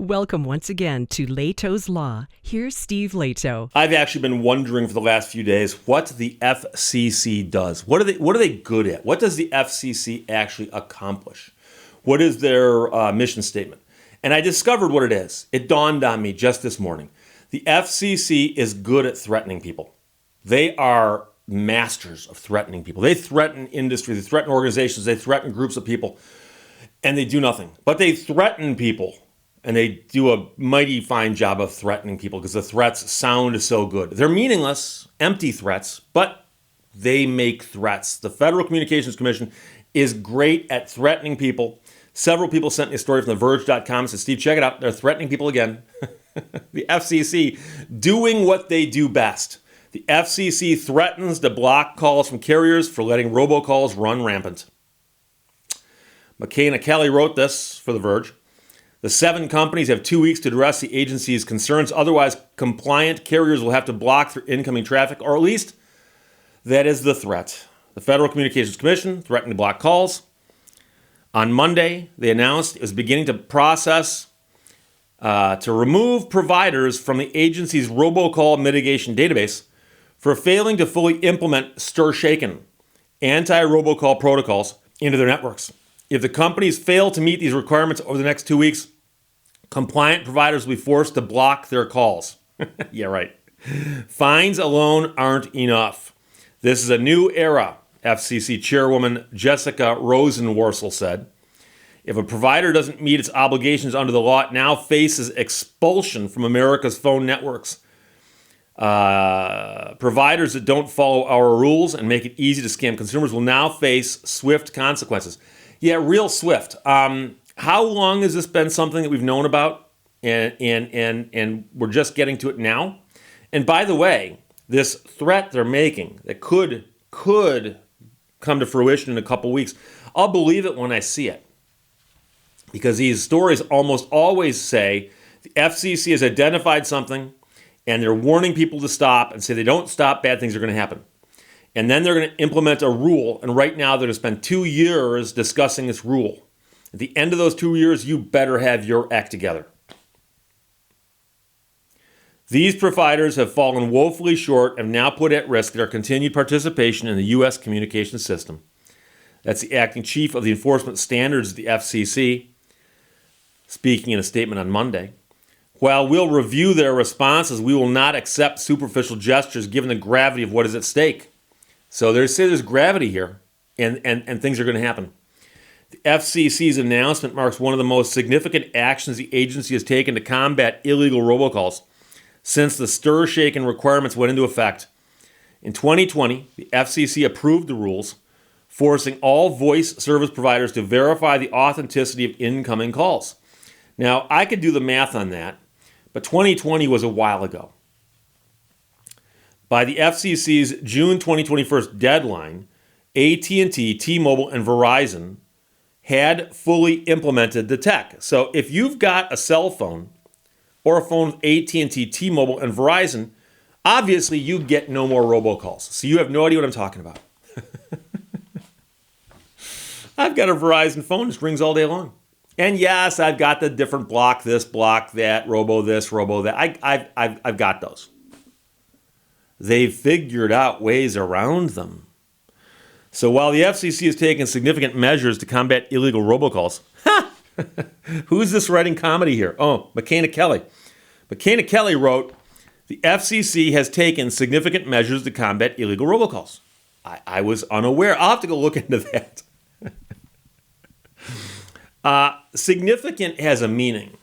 Welcome once again to Lehto's Law. Here's Steve Lehto. I've actually been wondering for the last few days what the FCC does. What are they good at? What does the FCC actually accomplish? What is their mission statement? And I discovered what it is. It dawned on me just this morning. The FCC is good at threatening people. They are masters of threatening people. They threaten industry, they threaten organizations, they threaten groups of people, and they do nothing. But they threaten people. And they do a mighty fine job of threatening people because the threats sound so good. They're meaningless, empty threats, but they make threats. The Federal Communications Commission is great at threatening people. Several people sent me a story from TheVerge.com and said, Steve, check it out. They're threatening people again. The FCC doing what they do best. The FCC threatens to block calls from carriers for letting robocalls run rampant. McKenna Kelly wrote this for The Verge. The 7 companies have 2 weeks to address the agency's concerns. Otherwise, compliant carriers will have to block their incoming traffic, or at least that is the threat. The Federal Communications Commission threatened to block calls. On Monday, they announced it was beginning to process to remove providers from the agency's robocall mitigation database for failing to fully implement stir-shaken anti-robocall protocols into their networks. If the companies fail to meet these requirements over the next 2 weeks, compliant providers will be forced to block their calls. Yeah, right. Fines alone aren't enough. This is a new era, FCC Chairwoman Jessica Rosenworcel said. If a provider doesn't meet its obligations under the law, it now faces expulsion from America's phone networks. Providers that don't follow our rules and make it easy to scam consumers will now face swift consequences. Yeah, real swift. How long has this been something that we've known about and we're just getting to it now? And by the way, this threat they're making that could come to fruition in a couple weeks, I'll believe it when I see it. Because these stories almost always say the FCC has identified something and they're warning people to stop and say they don't stop, bad things are going to happen. And then they're going to implement a rule. And right now they're going to spend 2 years discussing this rule. At the end of those 2 years, you better have your act together. These providers have fallen woefully short and now put at risk their continued participation in the U.S. communications system. That's the acting chief of the enforcement standards of the FCC, speaking in a statement on Monday. While we'll review their responses, we will not accept superficial gestures given the gravity of what is at stake. So they say there's gravity here, and things are going to happen. The FCC's announcement marks one of the most significant actions the agency has taken to combat illegal robocalls since the stir-shaken requirements went into effect. In 2020, the FCC approved the rules, forcing all voice service providers to verify the authenticity of incoming calls. Now, I could do the math on that, but 2020 was a while ago. By the FCC's June 2021 deadline, AT&T, T-Mobile, and Verizon had fully implemented the tech. So if you've got a cell phone or a phone with AT&T, T-Mobile, and Verizon, obviously you get no more robocalls. So you have no idea what I'm talking about. I've got a Verizon phone. It rings all day long. And yes, I've got the different block this, block that, robo this, robo that. I've got those. They've figured out ways around them. So while the FCC has taken significant measures to combat illegal robocalls, who's this writing comedy here? Oh, McKenna Kelly. McKenna Kelly wrote, the FCC has taken significant measures to combat illegal robocalls. I was unaware. I'll have to go look into that. Significant has a meaning.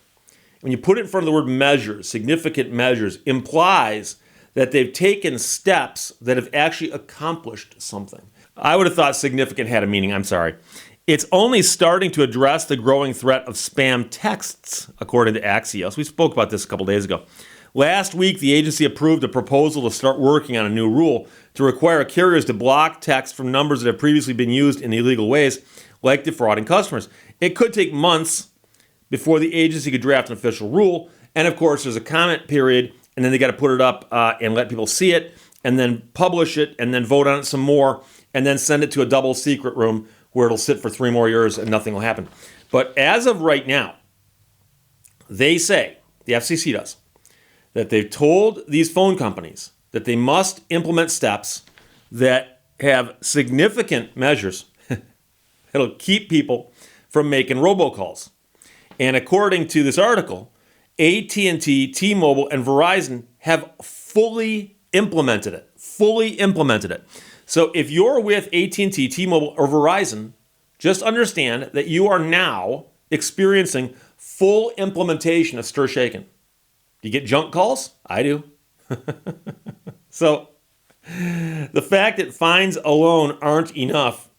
When you put it in front of the word measures, significant measures implies that they've taken steps that have actually accomplished something. I would have thought significant had a meaning. I'm sorry. It's only starting to address the growing threat of spam texts, according to Axios. We spoke about this a couple days ago. Last week, the agency approved a proposal to start working on a new rule to require carriers to block text from numbers that have previously been used in illegal ways, like defrauding customers. It could take months before the agency could draft an official rule. And of course, there's a comment period, and then they got to put it up and let people see it, and then publish it, and then vote on it some more, and then send it to a double secret room where it'll sit for 3 more years and nothing will happen. But as of right now, They say, the FCC does, that they've told these phone companies that they must implement steps that have significant measures that'll keep people from making robocalls. And according to this article, AT&T, T-Mobile, and Verizon have fully implemented it. So if you're with AT&T, T-Mobile, or Verizon, just understand that you are now experiencing full implementation of Stir Shaken. Do you get junk calls? I do. So the fact that fines alone aren't enough,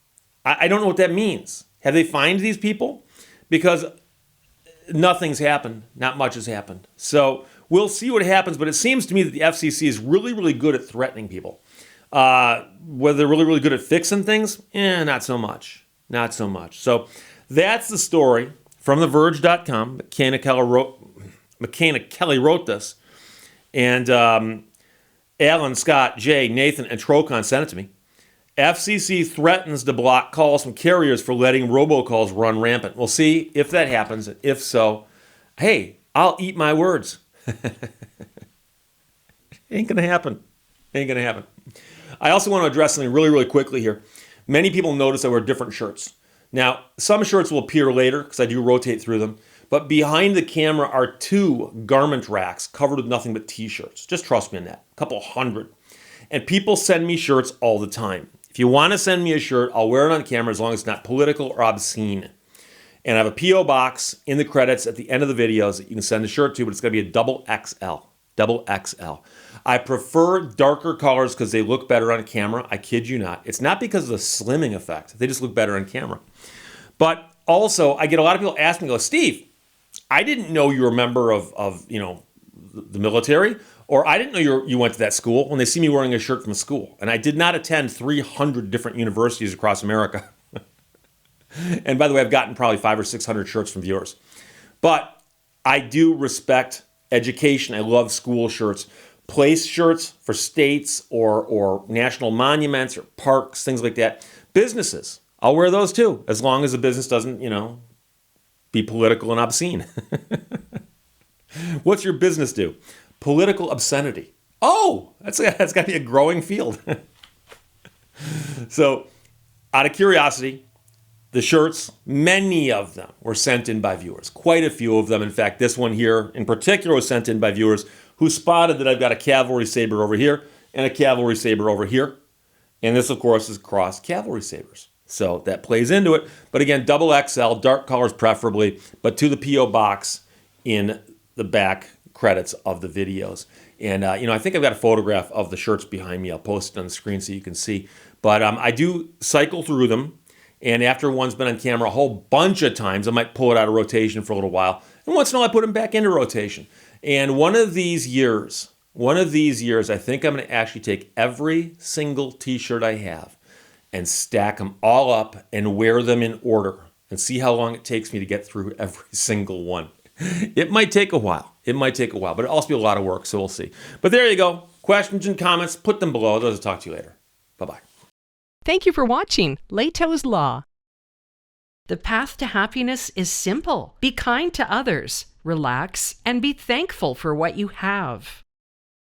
I don't know what that means. Have they fined these people? Because nothing's happened. Not much has happened. So we'll see what happens, but it seems to me that the FCC is really, really good at threatening people. Whether they're really, really good at fixing things, not so much. Not so much. So that's the story from TheVerge.com. McKenna Kelly wrote this. And Alan, Scott, Jay, Nathan, and Trocon sent it to me. FCC threatens to block calls from carriers for letting robocalls run rampant. We'll see if that happens. If so, hey, I'll eat my words. Ain't gonna happen. I also want to address something really, really quickly here. Many people notice I wear different shirts. Now, some shirts will appear later because I do rotate through them. But behind the camera are 2 garment racks covered with nothing but t-shirts. Just trust me on that. A couple hundred. And people send me shirts all the time. If you want to send me a shirt, I'll wear it on camera as long as it's not political or obscene. And I have a P.O. box in the credits at the end of the videos that you can send a shirt to, but it's going to be a double XL. Double XL. I prefer darker colors because they look better on camera. I kid you not. It's not because of the slimming effect. They just look better on camera. But also, I get a lot of people ask me, Steve, I didn't know you were a member of the military, or I didn't know you went to that school, when they see me wearing a shirt from a school. And I did not attend 300 different universities across America. And by the way, I've gotten probably 500 or 600 shirts from viewers. But I do respect education. I love school shirts. Place shirts for states or national monuments or parks, things like that. Businesses, I'll wear those too, as long as the business doesn't, be political and obscene. What's your business do? Political obscenity. Oh, that's got to be a growing field. So, out of curiosity, the shirts, many of them were sent in by viewers. Quite a few of them. In fact, this one here in particular was sent in by viewers who spotted that I've got a cavalry saber over here and a cavalry saber over here. And this, of course, is cross cavalry sabers. So that plays into it. But again, double XL, dark colors preferably, but to the P.O. box in the back credits of the videos. And, I think I've got a photograph of the shirts behind me. I'll post it on the screen so you can see. But I do cycle through them. And after one's been on camera a whole bunch of times, I might pull it out of rotation for a little while. And once in a while, I put them back into rotation. And one of these years, I think I'm going to actually take every single T-shirt I have and stack them all up and wear them in order and see how long it takes me to get through every single one. It might take a while, but it'll also be a lot of work, so we'll see. But there you go. Questions and comments, put them below. I'll talk to you later. Bye-bye. Thank you for watching Lehto's Law. The path to happiness is simple. Be kind to others, relax, and be thankful for what you have.